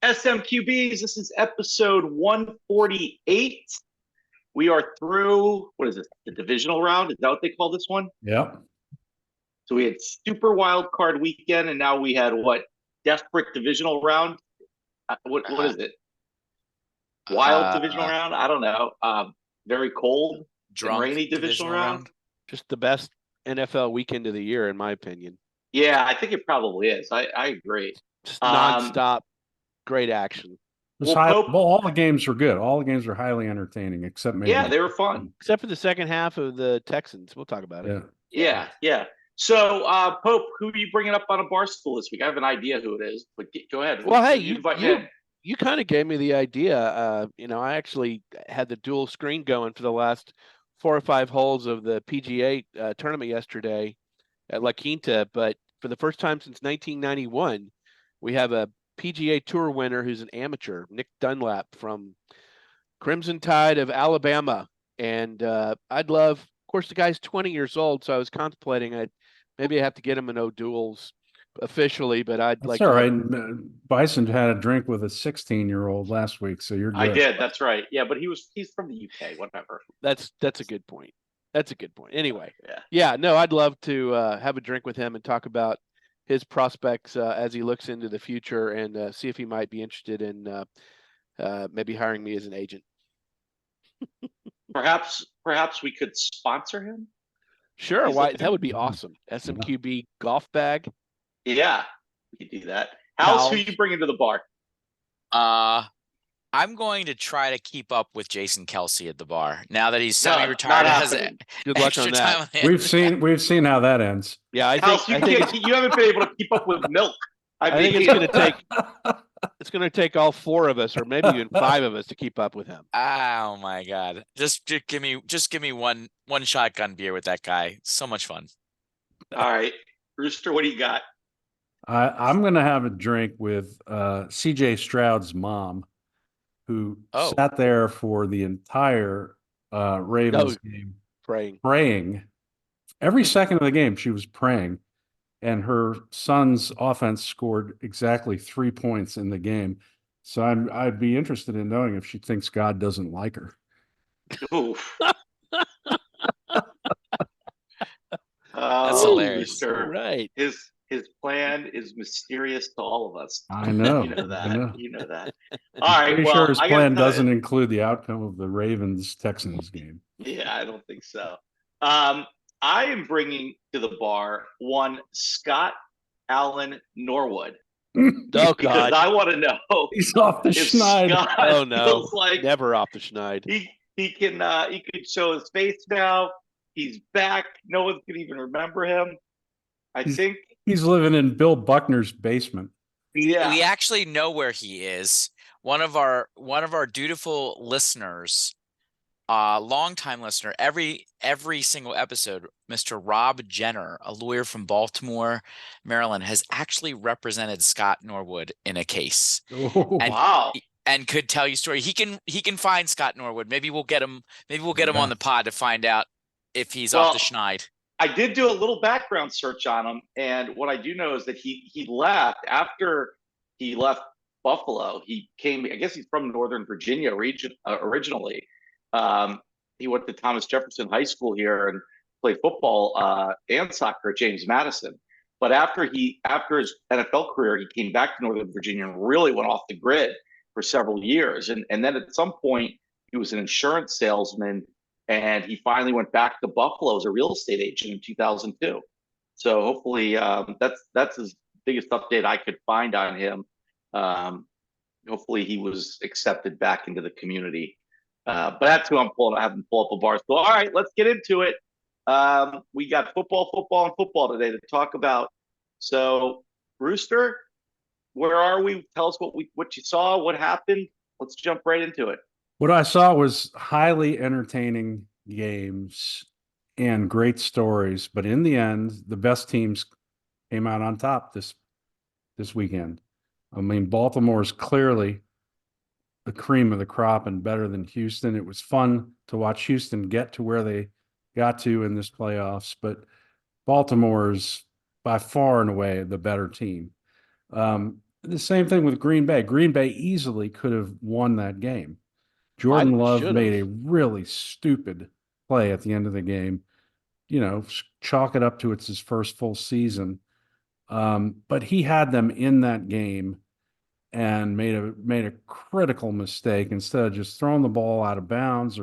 SMQBs, this is episode 148. We are through, what is this, the divisional round? Is that what they call this one? Yep. So we had super wild card weekend, and now we had what? Desperate divisional round? What is it? Wild divisional round? I don't know. Very cold and rainy divisional round? Just the best NFL weekend of the year, in my opinion. Yeah, I think it probably is. I agree. Just nonstop, great action. All the games were good. All the games were highly entertaining, except maybe. Yeah, they were fun. Except for the second half of the Texans. We'll talk about it. Yeah. So, Pope, who are you bringing up on a bar stool this week? I have an idea who it is, but go ahead. Well, hey, you kind of gave me the idea. I actually had the dual screen going for the last 4 or 5 holes of the PGA tournament yesterday at La Quinta, but for the first time since 1991, we have a PGA Tour winner who's an amateur, Nick Dunlap from Crimson Tide of Alabama. And I'd love, of course, the guy's 20 years old, so I was contemplating maybe I have to get him an O'Doul's officially, but I'd That's all right. Bison had a drink with a 16-year-old last week, so you're good. I did. That's right. Yeah, but he's from the UK. Whatever. That's a good point. That's a good point. Anyway, I'd love to have a drink with him and talk about his prospects as he looks into the future and see if he might be interested in maybe hiring me as an agent. Perhaps we could sponsor him. Sure. Why? That would be awesome. SMQB golf bag. Yeah, we could do that. How's who you bringing to the bar? I'm going to try to keep up with Jason Kelce at the bar now that he's semi-retired. Good luck on that. We've seen how that ends. Yeah, I think you haven't been able to keep up with Milk. I think it's going to take all 4 of us, or maybe even 5 of us, to keep up with him. Oh my God! Just give me one shotgun beer with that guy. So much fun. All right, Rooster, what do you got? I'm going to have a drink with CJ Stroud's mom, who sat there for the entire Ravens game praying. Every second of the game, she was praying, and her son's offense scored exactly 3 points in the game. So I'd be interested in knowing if she thinks God doesn't like her. Oof. That's hilarious. Right. His plan is mysterious to all of us. I know. You know that. All right. Pretty sure his plan doesn't include the outcome of the Ravens-Texans game. Yeah, I don't think so. I am bringing to the bar one Scott Allen Norwood. Oh, God. Because I want to know. He's off the schneid. Oh, no. Like never off the schneid. He can show his face now. He's back. No one can even remember him. I think he's living in Bill Buckner's basement. Yeah. We actually know where he is. One of our dutiful listeners, longtime listener, every single episode, Mr. Rob Jenner, a lawyer from Baltimore, Maryland, has actually represented Scott Norwood in a case. Oh, wow. And could tell you a story. He can find Scott Norwood. Maybe we'll get him on the pod to find out if he's off the schneid. I did do a little background search on him, and what I do know is that he left after he left Buffalo. He came, I guess he's from Northern Virginia originally. He went to Thomas Jefferson High School here and played football and soccer at James Madison. But after his NFL career, he came back to Northern Virginia and really went off the grid for several years. And then at some point, he was an insurance salesman. And he finally went back to Buffalo as a real estate agent in 2002. So hopefully that's his biggest update I could find on him. Hopefully he was accepted back into the community. But that's who I'm pulling. I have him pull up a bar. So all right, let's get into it. We got football today to talk about. So Rooster, where are we? Tell us what you saw, what happened. Let's jump right into it. What I saw was highly entertaining games and great stories, but in the end, the best teams came out on top this weekend. I mean, Baltimore is clearly the cream of the crop and better than Houston. It was fun to watch Houston get to where they got to in this playoffs, but Baltimore is by far and away the better team. The same thing with Green Bay. Green Bay easily could have won that game. Jordan Love made a really stupid play at the end of the game. Chalk it up to it's his first full season. But he had them in that game and made a critical mistake. Instead of just throwing the ball out of bounds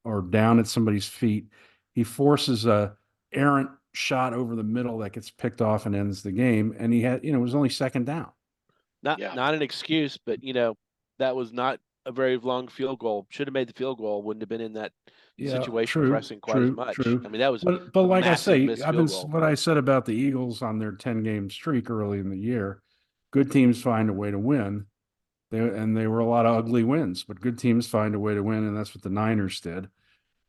or down at somebody's feet, he forces a errant shot over the middle that gets picked off and ends the game. And he had, it was only second down. Not an excuse, but that was not a very long field goal. Should have made the field goal. Wouldn't have been in that situation pressing quite as much. I mean, that was. But like I say, what I said about the Eagles on their 10-game streak early in the year. Good teams find a way to win. They were a lot of ugly wins, but good teams find a way to win, and that's what the Niners did.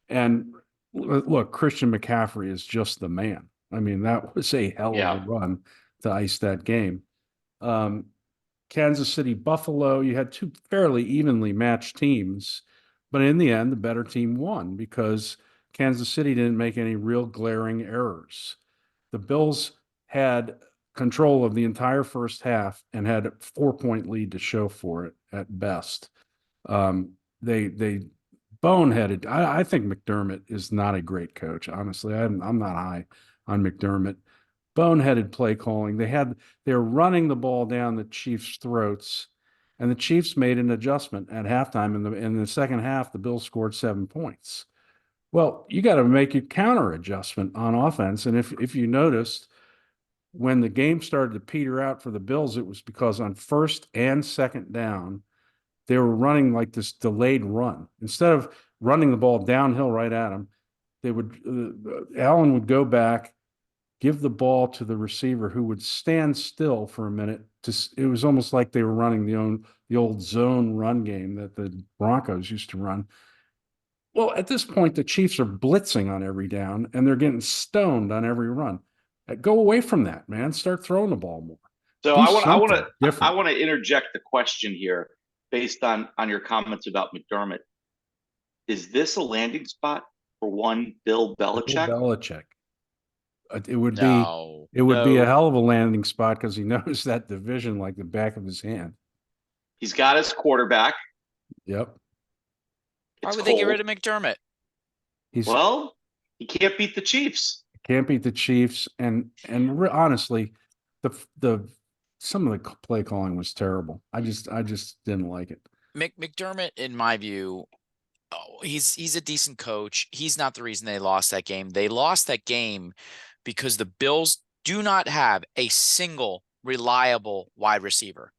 And look, Christian McCaffrey is just the man. I mean, that was a hell of a run to ice that game. Kansas City, Buffalo, you had two fairly evenly matched teams, but in the end, the better team won because Kansas City didn't make any real glaring errors. The Bills had control of the entire first half and had a 4-point lead to show for it at best. They boneheaded. I think McDermott is not a great coach. Honestly, I'm not high on McDermott. Boneheaded play calling. They're running the ball down the Chiefs' throats, and the Chiefs made an adjustment at halftime. In the second half, the Bills scored 7 points. Well, you got to make a counter adjustment on offense, and if you noticed, when the game started to peter out for the Bills, it was because on first and second down, they were running like this delayed run. Instead of running the ball downhill right at them, Allen would go back, give the ball to the receiver who would stand still for a minute. It was almost like they were running the old zone run game that the Broncos used to run. Well, at this point, the Chiefs are blitzing on every down, and they're getting stoned on every run. Go away from that, man. Start throwing the ball more. So I want to interject the question here based on your comments about McDermott. Is this a landing spot for one Bill Belichick? Bill Belichick. It would be a hell of a landing spot because he knows that division like the back of his hand. He's got his quarterback. Yep. Why would they get rid of McDermott? He can't beat the Chiefs. Can't beat the Chiefs, and honestly, some of the play calling was terrible. I just didn't like it. McDermott, in my view, he's a decent coach. He's not the reason they lost that game. They lost that game because the Bills do not have a single reliable wide receiver.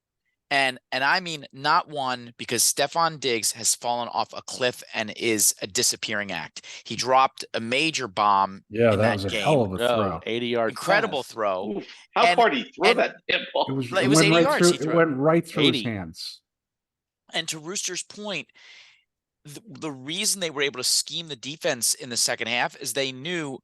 And I mean not one, because Stefon Diggs has fallen off a cliff and is a disappearing act. He dropped a major bomb in that was a game. hell of a throw. 80-yard Incredible throw. Ooh, how far did he throw that ball? It was 80 yards. It went right through his hands. And to Rooster's point, the reason they were able to scheme the defense in the second half is they knew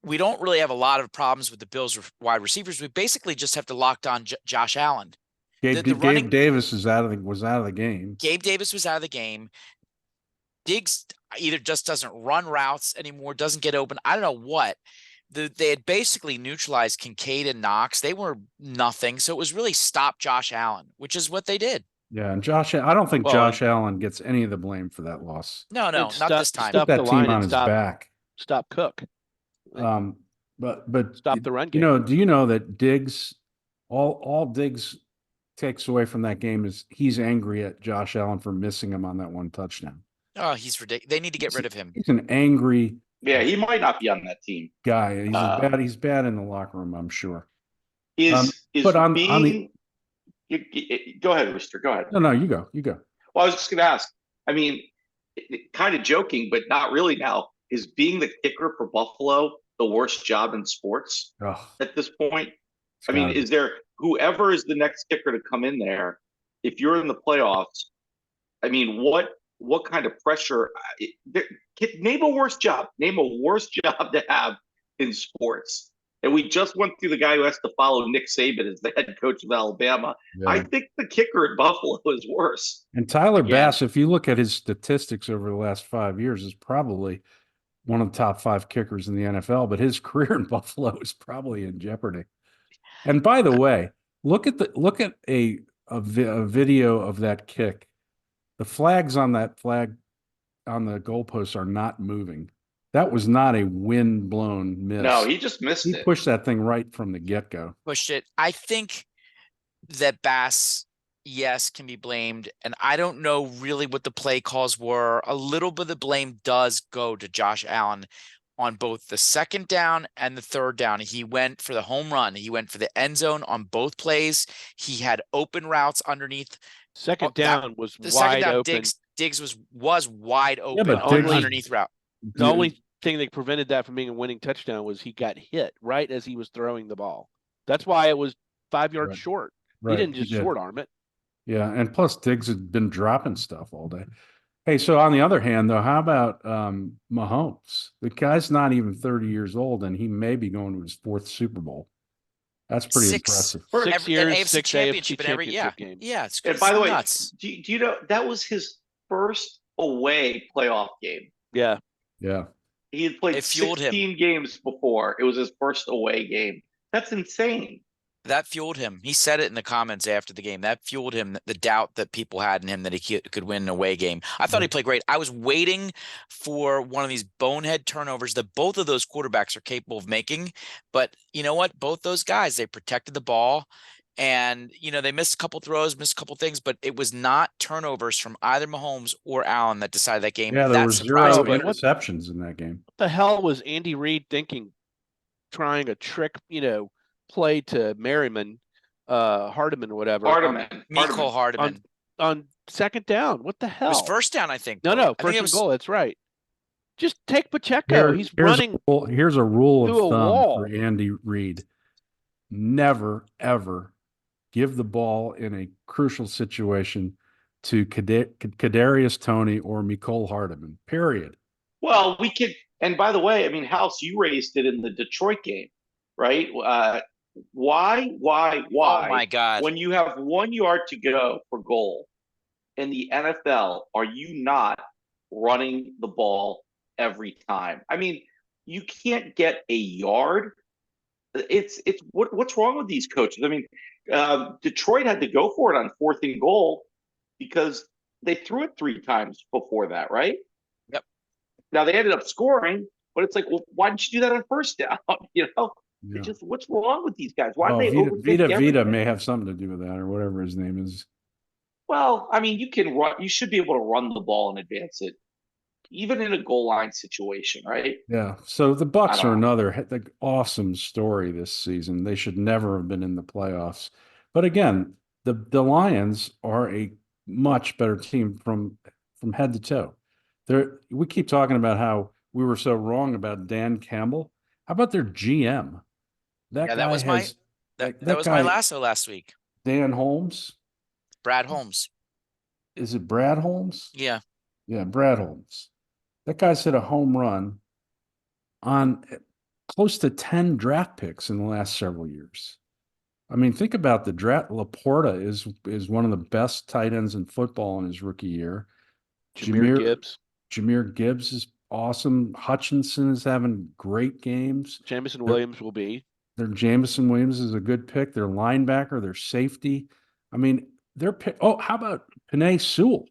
we don't really have a lot of problems with the Bills wide receivers. We basically just have to lock down Josh Allen. Gabe Davis was out of the game. Gabe Davis was out of the game. Diggs either just doesn't run routes anymore, doesn't get open. I don't know what. They had basically neutralized Kincaid and Knox. They were nothing. So it was really stop Josh Allen, which is what they did. Yeah, and I don't think Josh Allen gets any of the blame for that loss. No, not this time. Put that team on his back. Stop Cook. But stop the run game. Do you know that Diggs, all Diggs takes away from that game is he's angry at Josh Allen for missing him on that one touchdown. Oh, he's ridiculous. They need to get rid of him. He's an angry. Yeah, he might not be on that team. Guy. He's bad in the locker room, I'm sure. Go ahead, Rooster. Go ahead. No, you go. Well, I was just going to ask. I mean, kind of joking, but not really now. Is being the kicker for Buffalo the worst job in sports at this point? I mean, is there whoever is the next kicker to come in there? If you're in the playoffs, I mean, what kind of pressure? Name a worse job. Name a worse job to have in sports. And we just went through the guy who has to follow Nick Saban as the head coach of Alabama. Yeah. I think the kicker at Buffalo is worse. And Tyler Bass, if you look at his statistics over the last 5 years, is probably one of the top 5 kickers in the NFL. But his career in Buffalo is probably in jeopardy. And by the way, Look at a video of that kick. The flags on the goalposts are not moving. That was not a wind-blown miss. No, he just missed it. He pushed that thing right from the get-go. Pushed it. I think that Bass, yes, can be blamed. And I don't know really what the play calls were. A little bit of the blame does go to Josh Allen on both the second down and the third down. He went for the home run. He went for the end zone on both plays. He had open routes underneath. Second down was the wide second down, open. Diggs was wide open but on Diggs- underneath route. The only thing that prevented that from being a winning touchdown was he got hit right as he was throwing the ball. That's why it was 5 yards short. Right, He didn't just short arm it. Yeah, and plus Diggs had been dropping stuff all day. Hey, so on the other hand, though, how about Mahomes? The guy's not even 30 years old, and he may be going to his 4th Super Bowl. That's pretty impressive. 6 years, AFC 6 Championship AFC in every Championship games. Yeah, it's And by the way, nuts. do you know that was his first away playoff game? Yeah. Yeah. He had played It fueled 16 games before. It was his first away game. That's insane. That fueled him. He said it in the comments after the game. That fueled him, the doubt that people had in him that he could win an away game. I thought he played great. I was waiting for one of these bonehead turnovers that both of those quarterbacks are capable of making. But you know what? Both those guys, they protected the ball. And, they missed a couple throws, missed a couple things, but it was not turnovers from either Mahomes or Allen that decided that game. Yeah, there were 0 interceptions in that game. What the hell was Andy Reid thinking, trying a trick, play to Merriman, Hardiman, whatever. Mecole Hardiman. On second down. What the hell? It was first down, I think. No, first and goal. That's right. Just take Pacheco. He's running. Here's a rule of thumb for wall. Andy Reid. Never, ever give the ball in a crucial situation to Kadarius Toney or Mecole Hardiman, period. Well, we could, and by the way, I mean, House, you raised it in the Detroit game, right? Why? Oh my God. When you have 1 yard to go for goal in the NFL, are you not running the ball every time? I mean, you can't get a yard. What's wrong with these coaches? I mean, Detroit had to go for it on 4th and goal because they threw it 3 times before that, right? Yep. Now they ended up scoring, but it's like, well, why didn't you do that on first down? Yeah. It's just, what's wrong with these guys? Why do they overthink everything? Vita may have something to do with that, or whatever his name is. Well, I mean, you can run. You should be able to run the ball and advance it, even in a goal line situation, right? Yeah. So the Bucs are another awesome story this season. They should never have been in the playoffs. But again, the Lions are a much better team from head to toe. We keep talking about how we were so wrong about Dan Campbell. How about their GM? That was my Lasso last week. Dan Holmes. Brad Holmes. Is it Brad Holmes? Yeah. Yeah, Brad Holmes. That guy's hit a home run on close to 10 draft picks in the last several years. I mean, think about the draft. Laporta is one of the best tight ends in football in his rookie year. Jahmyr Gibbs is awesome. Hutchinson is having great games. Jameson Williams will be. Jameson Williams is a good pick. Their linebacker, their safety. I mean, how about Penei Sewell?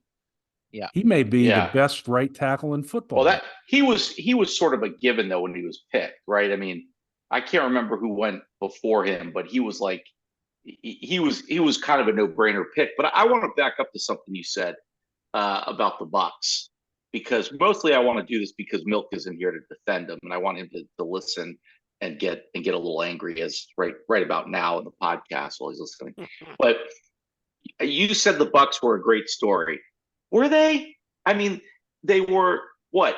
Yeah, he may be the best right tackle in football. Well, he was sort of a given though when he was picked, right? I mean, I can't remember who went before him, but he was like he was kind of a no-brainer pick. But I want to back up to something you said about the Bucs, because mostly I want to do this because Milk isn't here to defend him, and I want him to listen and get a little angry as right about now in the podcast while he's listening. But you said the Bucs were a great story. Were they? I mean, they were what,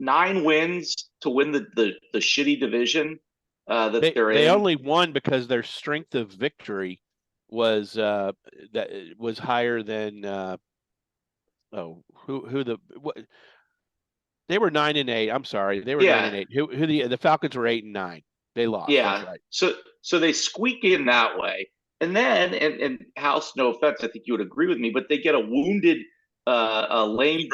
9 wins to win the shitty division that they're in. They only won because their strength of victory was higher than they were 9-8. I'm sorry, they were 9-8. The Falcons were 8-9. They lost. Yeah, right. So they squeak in that way, and then and House, no offense, I think you would agree with me, but they get a wounded. A lame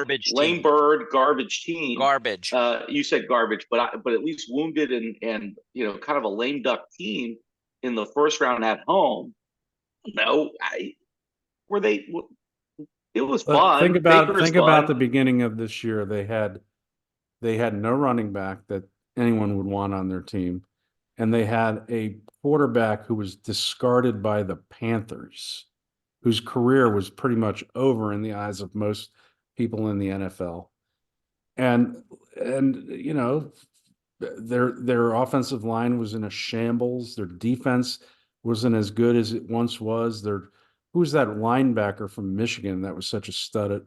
bird garbage team. Garbage. You said garbage, but at least wounded and kind of a lame duck team in the first round at home. No, were they? It was fun. Think Baker's about fun. the beginning of this year. They had no running back that anyone would want on their team, and they had a quarterback who was discarded by the Panthers, whose career was pretty much over in the eyes of most people in the NFL. And you know, their offensive line was in a shambles. Their defense wasn't as good as it once was. Who's that linebacker from Michigan that was such a stud at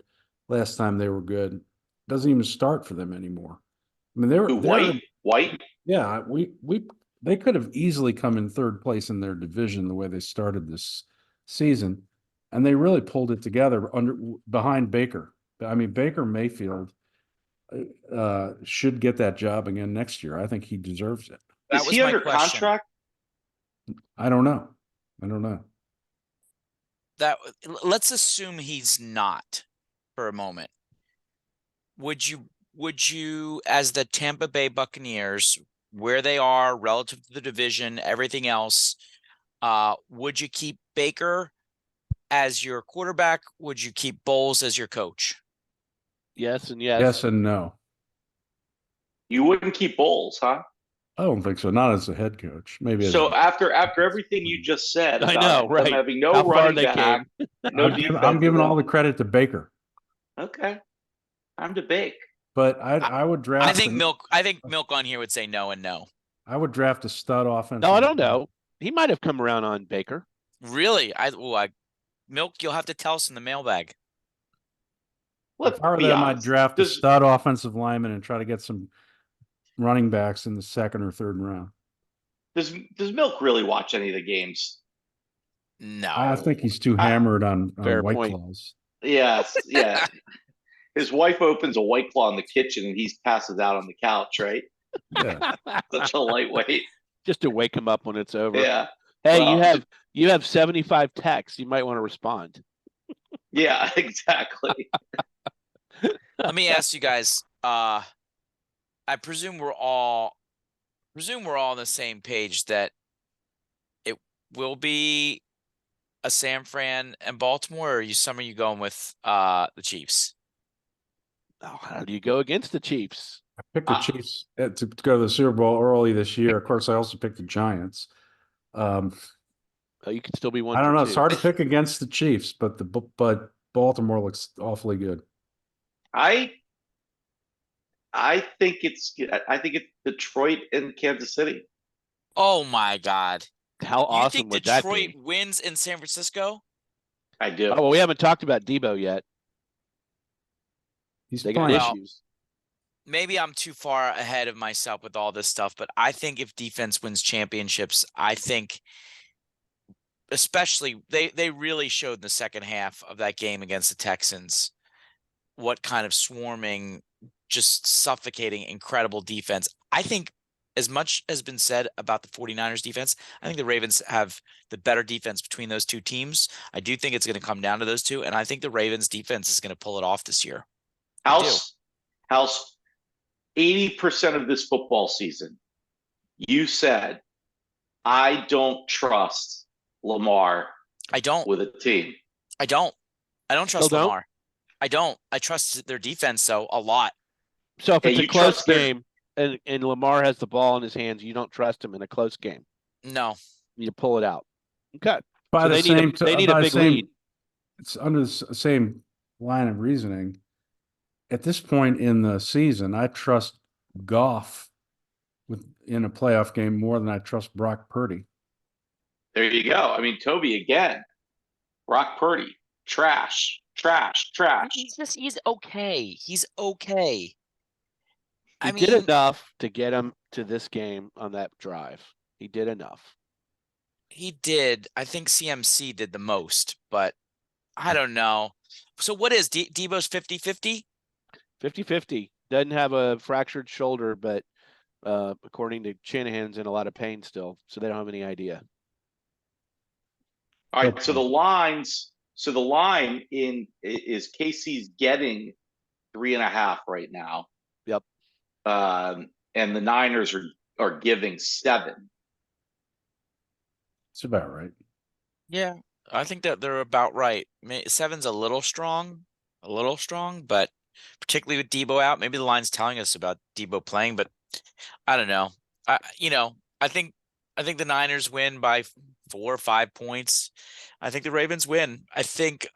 last time they were good? Doesn't even start for them anymore. I mean, White. Yeah, they could have easily come in third place in their division the way they started this season, and they really pulled it together behind Baker. I mean, Baker Mayfield should get that job again next year. I think he deserves it. Is he under contract? I don't know. Let's assume he's not for a moment. Would you, as the Tampa Bay Buccaneers, where they are relative to the division, everything else, would you keep Baker as your quarterback? Would you keep Bowles as your coach? Yes and yes. Yes and no. You wouldn't keep Bowles, huh? I don't think so. Not as a head coach. Maybe. So after everything you just said, I know, right? Having no running back, no defense. I'm giving all the credit to Baker. Okay, I'm to Bake. But I would draft. I think Milk on here would say no and no. I would draft a stud offense. No, I don't know. He might have come around on Baker. Really? Milk, you'll have to tell us in the mailbag. If I were them, I'd draft a stud offensive lineman and try to get some running backs in the second or third round. Does Milk really watch any of the games? No. I think he's too hammered on White Claws. Yes, yeah. His wife opens a White Claw in the kitchen and he passes out on the couch, right? Yeah. Such a lightweight. Just to wake him up when it's over. Yeah. Hey, well, you have 75 texts. You might want to respond. Yeah, exactly. Let me ask you guys. I presume we're all on the same page that it will be a San Fran and Baltimore, or are you going with the Chiefs? Oh, how do you go against the Chiefs? I picked the Chiefs to go to the Super Bowl early this year. Of course, I also picked the Giants. You could still be one. I don't know. It's hard to pick against the Chiefs, but Baltimore looks awfully good. I think it's Detroit and Kansas City. Oh my God! How awesome would that be? Detroit wins in San Francisco? I do. Oh well, we haven't talked about Debo yet. They got issues. Maybe I'm too far ahead of myself with all this stuff, but I think if defense wins championships, I think especially they really showed in the second half of that game against the Texans what kind of swarming, just suffocating, incredible defense. I think as much has been said about the 49ers defense, I think the Ravens have the better defense between those two teams. I do think it's going to come down to those two, and I think the Ravens defense is going to pull it off this year. House 80% of this football season, you said, I don't trust Lamar. I don't. With a team. I don't trust Lamar. I don't. I trust their defense, though, a lot. So if it's a close game and Lamar has the ball in his hands, you don't trust him in a close game? No. You pull it out. Okay. They need a big lead. It's under the same line of reasoning. At this point in the season, I trust Goff in a playoff game more than I trust Brock Purdy. There you go. I mean, Toby again. Brock Purdy, trash. He's okay. He's okay. He did enough to get him to this game on that drive. He did enough. He did. I think CMC did the most, but I don't know. So what is Debo's 50-50? 50-50. Doesn't have a fractured shoulder, but according to Shanahan's in a lot of pain still, so they don't have any idea. All right, so the line is Casey's getting 3.5 right now. Yep. And the Niners are giving 7. That's about right. Yeah. I think that they're about right. 7's a little strong, but particularly with Debo out, maybe the line's telling us about Debo playing, but I don't know. I think the Niners win by 4 or 5 points. I think the Ravens win. I think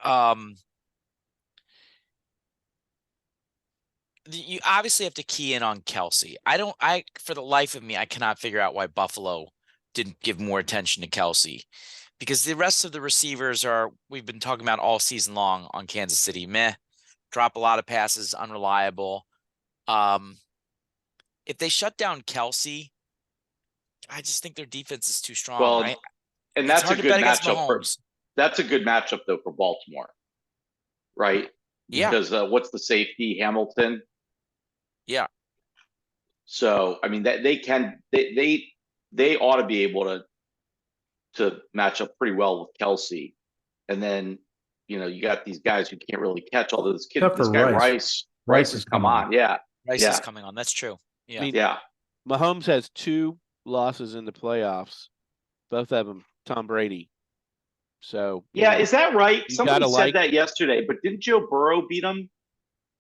you obviously have to key in on Kelce. For the life of me, I cannot figure out why Buffalo didn't give more attention to Kelce, because the rest of the receivers we've been talking about all season long on Kansas City. Meh, drop a lot of passes, unreliable. If they shut down Kelce, I just think their defense is too strong, right? And that's a good matchup that's a good matchup though for Baltimore, right? Yeah. Because what's the safety? Hamilton. Yeah. So I mean that they ought to be able to match up pretty well with Kelce, and then you got these guys who can't really catch, although this guy Rice has come on. Yeah. Rice is coming on. That's true. Yeah. I mean, Mahomes has 2 losses in the playoffs, both of them Tom Brady. So is that right? Somebody said that yesterday, but didn't Joe Burrow beat him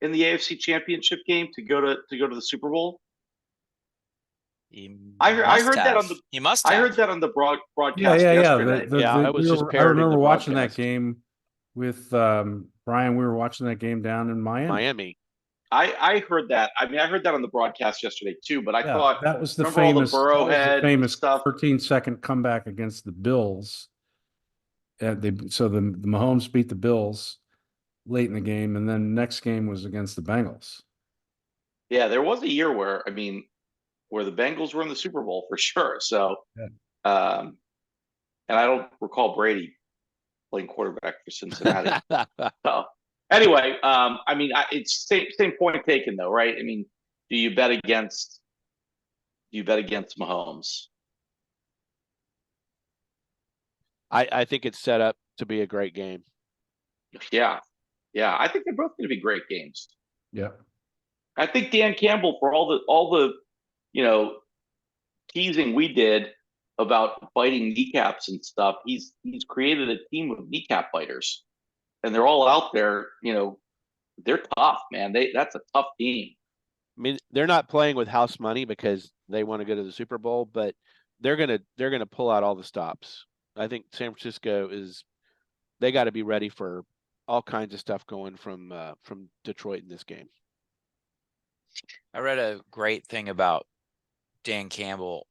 in the AFC Championship game to go to the Super Bowl? I heard that on the he must have. I heard that on the broadcast yesterday. I was just I remember watching that game with Brian. We were watching that game down in Miami. I heard that. I mean, I heard that on the broadcast yesterday too. But I thought that was the famous 13-second comeback against the Bills. So the Mahomes beat the Bills late in the game, and then next game was against the Bengals. Yeah, there was a year where the Bengals were in the Super Bowl for sure. So, and I don't recall Brady playing quarterback for Cincinnati. So, anyway, I mean, it's same point taken though, right? I mean, do you bet against Mahomes? I think it's set up to be a great game. Yeah. I think they're both going to be great games. Yeah. I think Dan Campbell, for all the teasing we did about biting kneecaps and stuff, he's created a team of kneecap biters, and they're all out there. They're tough, man. That's a tough team. I mean, they're not playing with house money because they want to go to the Super Bowl, but they're gonna pull out all the stops. I think San Francisco they got to be ready for all kinds of stuff going from Detroit in this game. I read a great thing about Dan Campbell.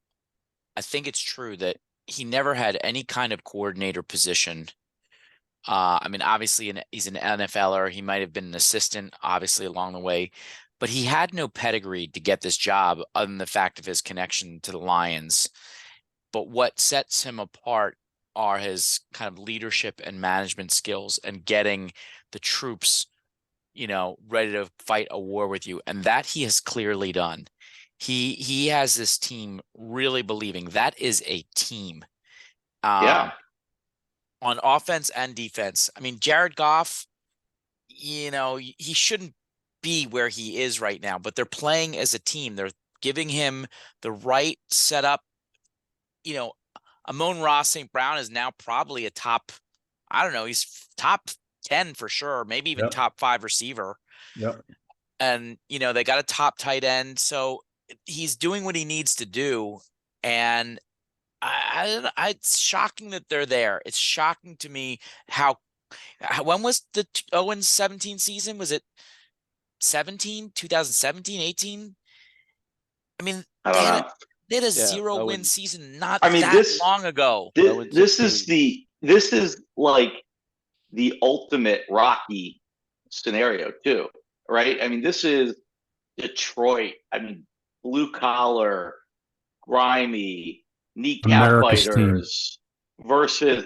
I think it's true that he never had any kind of coordinator position. I mean, obviously he's an NFLer. He might have been an assistant, obviously, along the way, but he had no pedigree to get this job other than the fact of his connection to the Lions. But what sets him apart are his kind of leadership and management skills and getting the troops, ready to fight a war with you. And that he has clearly done. He has this team really believing that is a team. On offense and defense. I mean, Jared Goff, he shouldn't be where he is right now, but they're playing as a team. They're giving him the right setup. Amon-Ra St. Brown is now probably a top, I don't know, he's top 10 for sure, maybe even top 5 receiver. Yep. And, they got a top tight end. So he's doing what he needs to do. And it's shocking that they're there. It's shocking to me when was the 0-17 season? Was it 2017, 18? I mean, I don't know. They had a 0-win season not long ago. This is like the ultimate Rocky scenario too, right? I mean, this is Detroit. I mean, blue collar, grimy, kneecap biters versus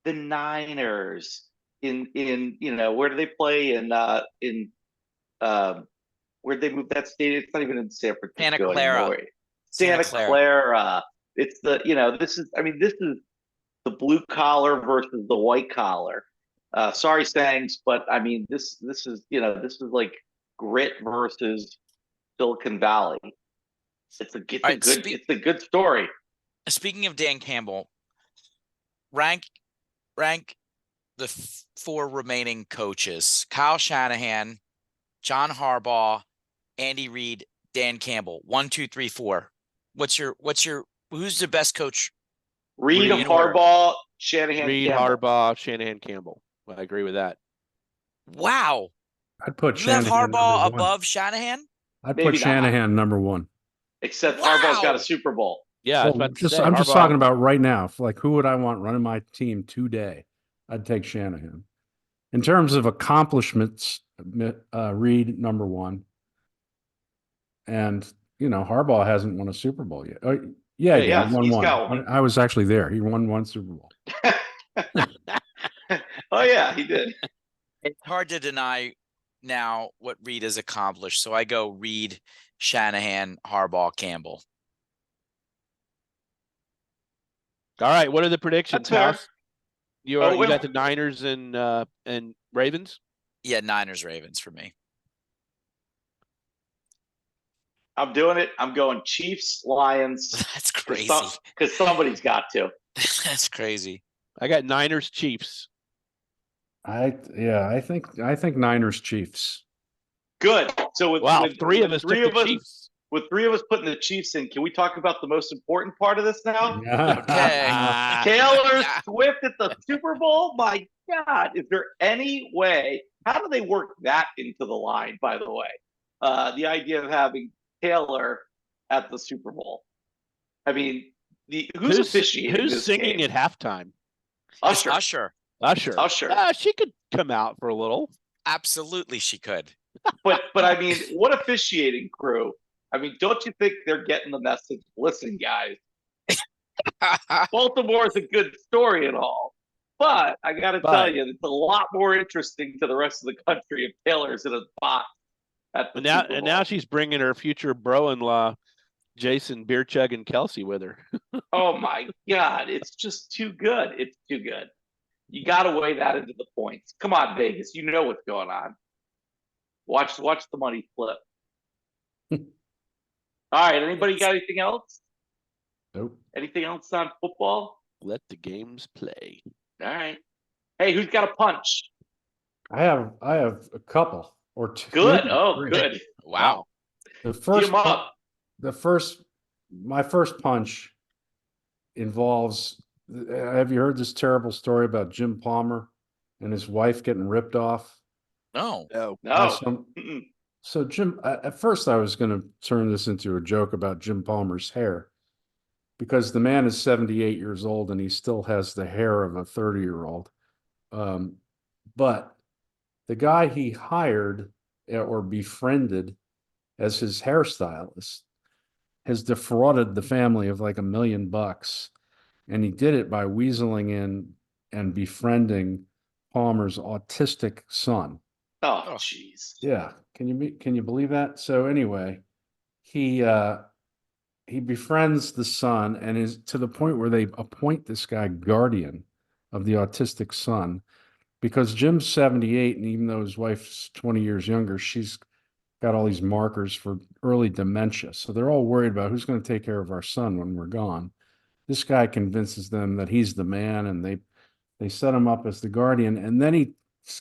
the Niners in where do they play where'd they move that stadium? It's not even in San Francisco anymore. Santa Clara. It's this is the blue collar versus the white collar. Sorry, Sangs, but I mean this is like grit versus Silicon Valley. It's a good story. Speaking of Dan Campbell, rank the four remaining coaches: Kyle Shanahan, John Harbaugh, Andy Reid, Dan Campbell. 1, 2, 3, 4. Who's the best coach? Reid, Harbaugh, Shanahan, Reid, Campbell. Harbaugh, Shanahan, Campbell. I agree with that. Wow. I'd put You have Shanahan Harbaugh number one. above Shanahan? I'd Maybe put Shanahan number one. Except Wow. Harbaugh's got a Super Bowl. Yeah, I was about to say, I'm Harbaugh. just talking about right now. Like, who would I want running my team today? I'd take Shanahan. In terms of accomplishments, Reid number one. And, Harbaugh hasn't won a Super Bowl yet. Yeah, he won he's one. got one. I was actually there. He won one Super Bowl. Oh, yeah, he did. It's hard to deny now what Reid has accomplished. So I go Reid, Shanahan, Harbaugh, Campbell. All right, what are the predictions, House? You got the Niners and Ravens? Yeah, Niners, Ravens for me. I'm doing it. I'm going Chiefs, Lions. That's crazy. Because somebody's got to. That's crazy. I got Niners, Chiefs. I think Niners, Chiefs. Good. So with three of us Chiefs. With three of us putting the Chiefs in, can we talk about the most important part of this now? Okay. Taylor Swift at the Super Bowl? My God, is there any way? How do they work that into the line, by the way? The idea of having Taylor at the Super Bowl. I mean, who's officiating who's this singing game? at halftime? Usher. She could come out for a little. Absolutely, she could. But I mean, what officiating crew? I mean, don't you think they're getting the message? Listen, guys, Baltimore is a good story and all, but I got to tell you, it's a lot more interesting to the rest of the country if Taylor's in a box at the Super Bowl. And now she's bringing her future bro-in-law, Jason Beer Chugging Kelce, with her. Oh my God, it's just too good. It's too good. You got to weigh that into the points. Come on, Vegas, you know what's going on. Watch the money flip. All right, anybody got anything else? Nope. Anything else on football? Let the games play. All right. Hey, who's got a punch? I have a couple or two. Good. Oh, good. Wow. My first punch involves. Have you heard this terrible story about Jim Palmer and his wife getting ripped off? No. So Jim, at first I was going to turn this into a joke about Jim Palmer's hair, because the man is 78 years old and he still has the hair of a 30-year-old. But the guy he hired or befriended as his hairstylist has defrauded the family of like $1 million. And he did it by weaseling in and befriending Palmer's autistic son. Oh, jeez. Yeah. Can you believe that? So anyway, he befriends the son and is to the point where they appoint this guy guardian of the autistic son, because Jim's 78, and even though his wife's 20 years younger, she's got all these markers for early dementia. So they're all worried about who's going to take care of our son when we're gone. This guy convinces them that he's the man, and they set him up as the guardian. And then he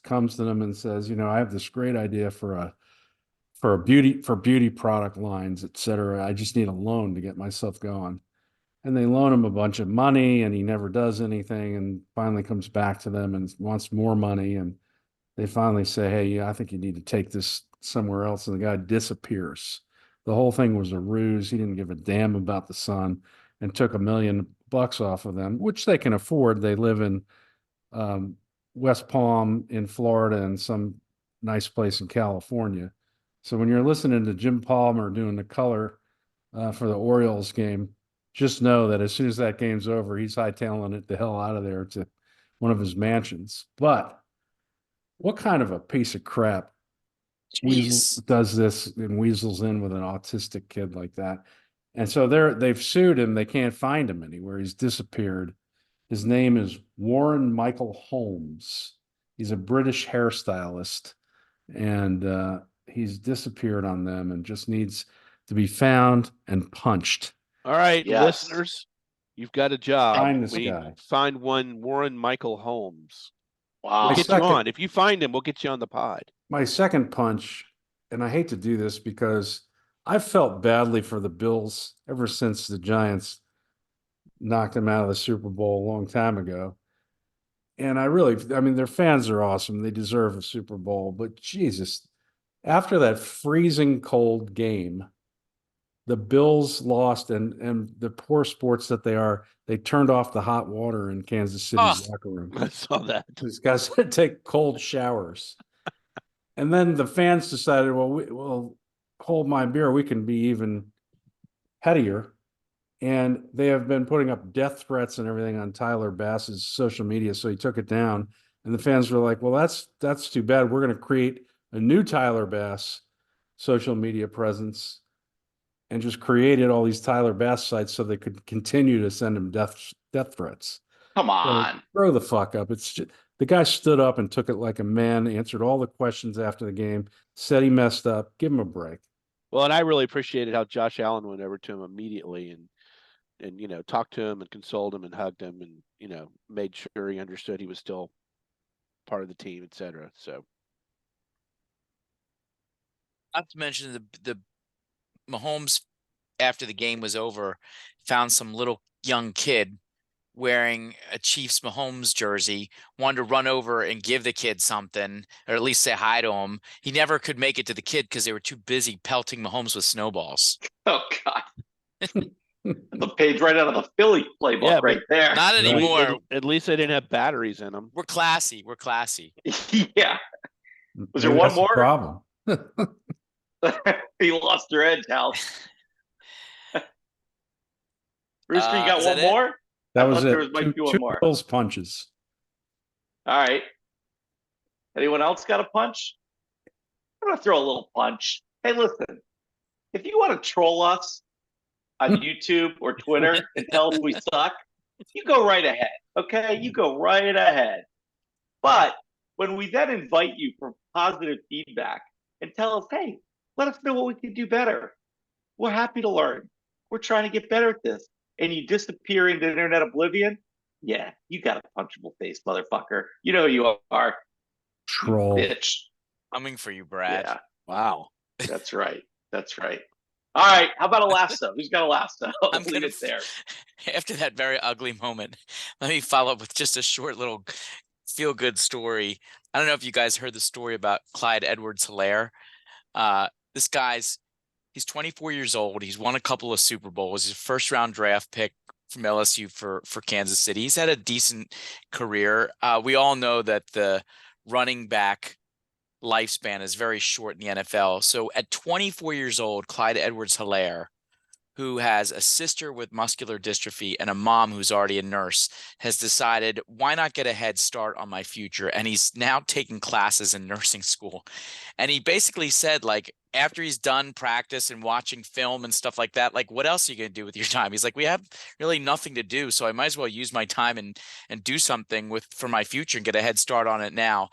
comes to them and says, I have this great idea for beauty product lines, et cetera. I just need a loan to get myself going. And they loan him a bunch of money, and he never does anything, and finally comes back to them and wants more money. And they finally say, hey, I think you need to take this somewhere else. And the guy disappears. The whole thing was a ruse. He didn't give a damn about the son and took $1 million off of them, which they can afford. They live in West Palm in Florida and some nice place in California. So when you're listening to Jim Palmer doing the color for the Orioles game, just know that as soon as that game's over, he's hightailing it the hell out of there to one of his mansions. But what kind of a piece of crap does this and weasels in with an autistic kid like that? And so they've sued him. They can't find him anywhere. He's disappeared. His name is Warren Michael Holmes. He's a British hairstylist, and he's disappeared on them and just needs to be found and punched. All right, listeners, You've got a job. Find this guy. Find one Warren Michael Holmes. Wow. We'll get you on. If you find him, we'll get you on the pod. My second punch, and I hate to do this because I've felt badly for the Bills ever since the Giants knocked them out of the Super Bowl a long time ago. And I mean, their fans are awesome. They deserve a Super Bowl. But Jesus, after that freezing cold game, the Bills lost, and the poor sports that they are, they turned off the hot water in Kansas City's locker room. I saw that. These guys had to take cold showers. And then the fans decided, well, hold my beer. We can be even headier. And they have been putting up death threats and everything on Tyler Bass's social media. So he took it down. And the fans were like, well, that's too bad. We're going to create a new Tyler Bass social media presence, and just created all these Tyler Bass sites so they could continue to send him death threats. Come on. So grow the fuck up. It's just, the guy stood up and took it like a man, answered all the questions after the game, said he messed up. Give him a break. Well, and I really appreciated how Josh Allen went over to him immediately and talked to him and consoled him and hugged him and, made sure he understood he was still part of the team, et cetera. So. Not to mention the Mahomes, after the game was over, found some little young kid wearing a Chiefs Mahomes jersey, wanted to run over and give the kid something, or at least say hi to him. He never could make it to the kid because they were too busy pelting Mahomes with snowballs. Oh, God. The page right out of the Philly playbook right there. Not anymore. At least they didn't have batteries in them. We're classy. Yeah. Was there Maybe one that's more? the problem. He lost their edge, Hal. Rooster, you got one more? That was it. There might be one Two more. Bills punches. All right. Anyone else got a punch? I'm going to throw a little punch. Hey, listen, if you want to troll us on YouTube or Twitter and tell us we suck, you go right ahead, okay? You go right ahead. But when we then invite you for positive feedback and tell us, hey, let us know what we can do better, we're happy to learn. We're trying to get better at this. And you disappear into internet oblivion, yeah, you got a punchable face, motherfucker. You know who you are. Troll. Bitch. Coming for you, Brad. Yeah. Wow. That's right. That's right. All right. How about a lasso? Who's got a lasso? I'm leave it there. After that very ugly moment, let me follow up with just a short little feel-good story. I don't know if you guys heard the story about Clyde Edwards-Helaire. This guy's, he's 24 years old. He's won a couple of Super Bowls. He's a first-round draft pick from LSU for Kansas City. He's had a decent career. We all know that the running back lifespan is very short in the NFL. So at 24 years old, Clyde Edwards-Helaire, who has a sister with muscular dystrophy and a mom who's already a nurse, has decided, why not get a head start on my future? And he's now taking classes in nursing school. And he basically said, like, after he's done practice and watching film and stuff like that, like, what else are you going to do with your time? He's like, we have really nothing to do, so I might as well use my time and do something for my future and get a head start on it now.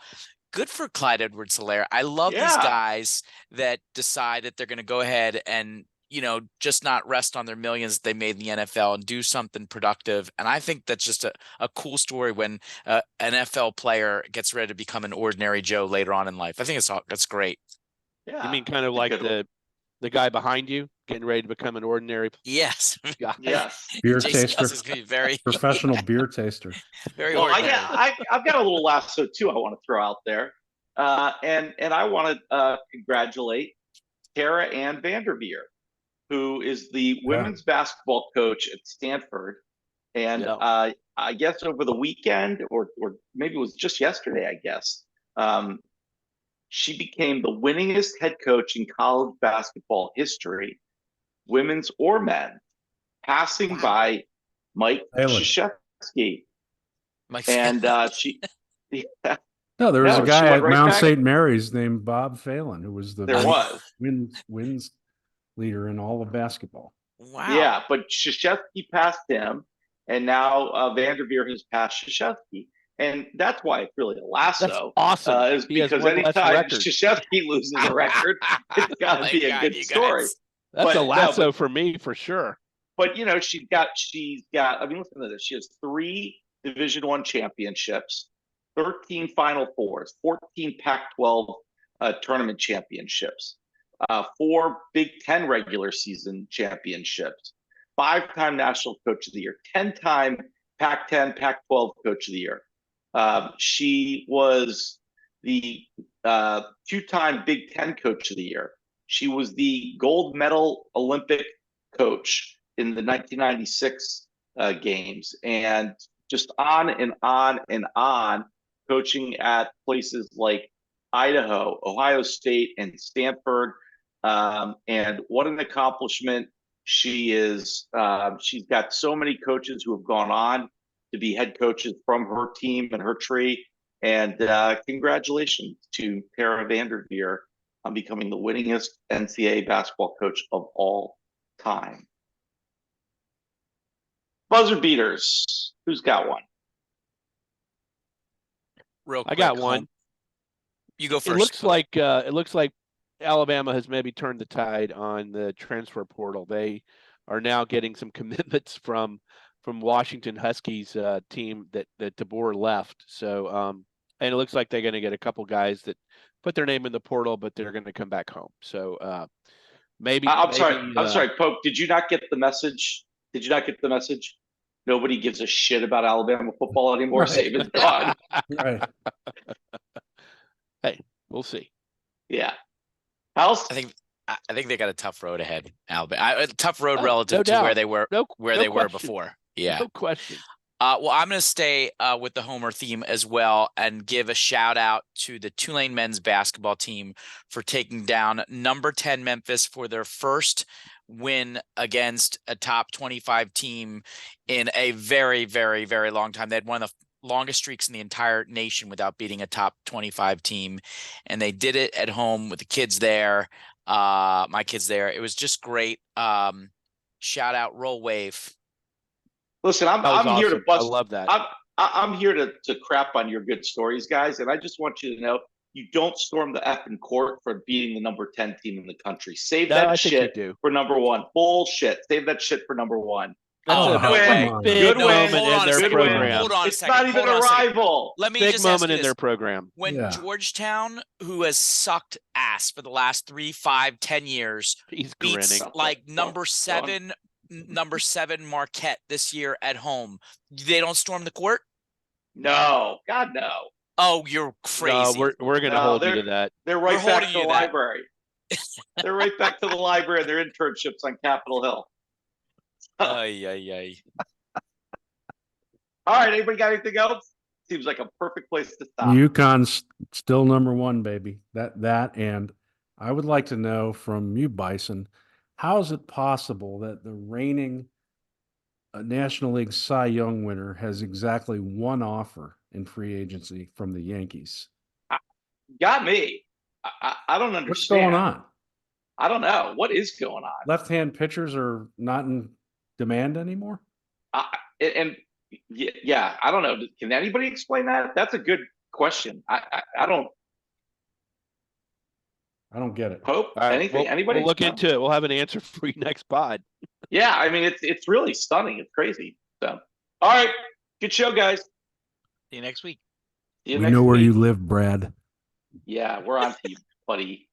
Good for Clyde Edwards-Helaire. I love these guys that decide that they're going to go ahead and, just not rest on their millions that they made in the NFL and do something productive. And I think that's just a cool story when an NFL player gets ready to become an ordinary Joe later on in life. I think that's great. Yeah. You mean kind of like the guy behind you getting ready to become an ordinary Yes. guy? Yes. Beer Jason taster. Is going to be very professional beer taster. Very well, ordinary. I've got a little lasso too I want to throw out there. And I want to congratulate Tara Ann Vanderveer, who is the women's basketball coach at Stanford. And I guess over the weekend, or maybe it was just yesterday, I guess, she became the winningest head coach in college basketball history, women's or men, passing by Mike Krzyzewski. And she... No, there was a guy at Mount St. Mary's named Bob Phelan, who was the wins leader in all of basketball. Wow. Yeah, but Krzyzewski passed him, and now Vanderveer has passed Krzyzewski. And that's why it's really a lasso. That's awesome. Is because anytime Krzyzewski loses a record, it's got to be a good story. That's a lasso for me, for sure. but she's got. I mean, listen to this. She has 3 Division I championships, 13 Final Fours, 14 Pac-12 tournament championships, 4 Big Ten regular season championships, 5-time National Coach of the Year, 10-time Pac-10, Pac-12 Coach of the Year. She was the 2-time Big Ten Coach of the Year. She was the gold medal Olympic coach in the 1996 games, and just on and on and on, coaching at places like Idaho, Ohio State, and Stanford. And what an accomplishment she is. She's got so many coaches who have gone on to be head coaches from her team and her tree. And congratulations to Tara Vanderveer on becoming the winningest NCAA basketball coach of all time. Buzzer beaters. Who's got one? Real quick, I got one. You go first. It looks like Alabama has maybe turned the tide on the transfer portal. They are now getting some commitments from Washington Huskies team that DeBoer left. So and it looks like they're going to get a couple guys that put their name in the portal, but they're going to come back home. So maybe. I'm sorry, Pope. Did you not get the message? Nobody gives a shit about Alabama football anymore. Right. Saban's gone. Right. Hey, we'll see. Yeah. House? I think they got a tough road ahead, Alabama. A tough road relative no to doubt. where they were Were before. Yeah. No question. Well, I'm going to stay with the Homer theme as well and give a shout out to the Tulane men's basketball team for taking down number 10 Memphis for their first win against a top 25 team in a very, very, very long time. They had one of the longest streaks in the entire nation without beating a top 25 team, and they did it at home with the kids there, my kids there. It was just great. Shout out, roll wave. Listen, I'm here to bust. I love that. I'm here to crap on your good stories, guys, and I just want you to know you don't storm the effing court for beating the number 10 team in the country. Save that shit for number 1. Bullshit. Save that shit for number 1. That's a big moment in their good program. Hold on a it's second. not even a rival. Let me big just ask moment you in this. their program. When Georgetown, who has sucked ass for the last 3, 5, 10 years, He's beats grinning. like number 7 Marquette this year at home, they don't storm the court? No. God, no. Oh, you're crazy. No, we're going to hold you to that. They're right back to the library. They're right back to the library and their internships on Capitol Hill. Ay. All right, anybody got anything else? Seems like a perfect place to stop. UConn's still number 1, baby. That, and I would like to know from you, Bison, how is it possible that the reigning National League Cy Young winner has exactly 1 offer in free agency from the Yankees? Got me. I don't understand. What's going on? I don't know. What is going on? Left-hand pitchers are not in demand anymore? And yeah, I don't know. Can anybody explain that? That's a good question. I don't get it. Pope? Anything? Anybody? We'll look into it. We'll have an answer for you next pod. Yeah, I mean it's really stunning. It's crazy. So, all right, good show, guys. See you next week. We know where you live, Brad. Yeah, we're on to you, buddy.